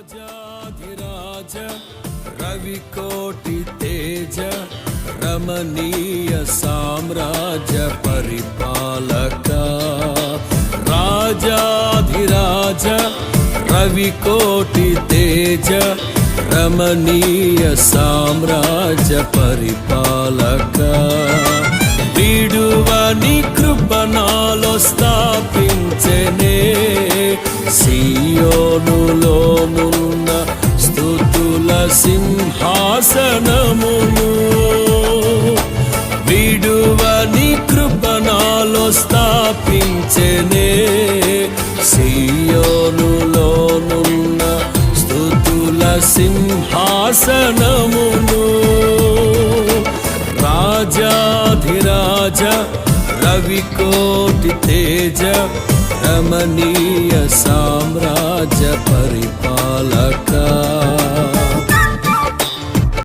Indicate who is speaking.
Speaker 1: రాజాధిరాజ రవికోటి తేజ రమణీయ సామ్రాజ్య పరిపాలక రాజాధిరాజ రవికోటి తేజ రమణీయ సామ్రాజ్య పరిపాలక విడువని కృపణాలో స్థాపించెనే సియోనులోనున్న స్తుతుల సింహాసనమును విడువని కృపణాలో స్థాపించెనే సియోనులోనున్న స్తుతుల సింహాసనమును రాజాధిరాజ రవికోటి తేజ రమణీయ సామ్రాజ్య పరిపాలక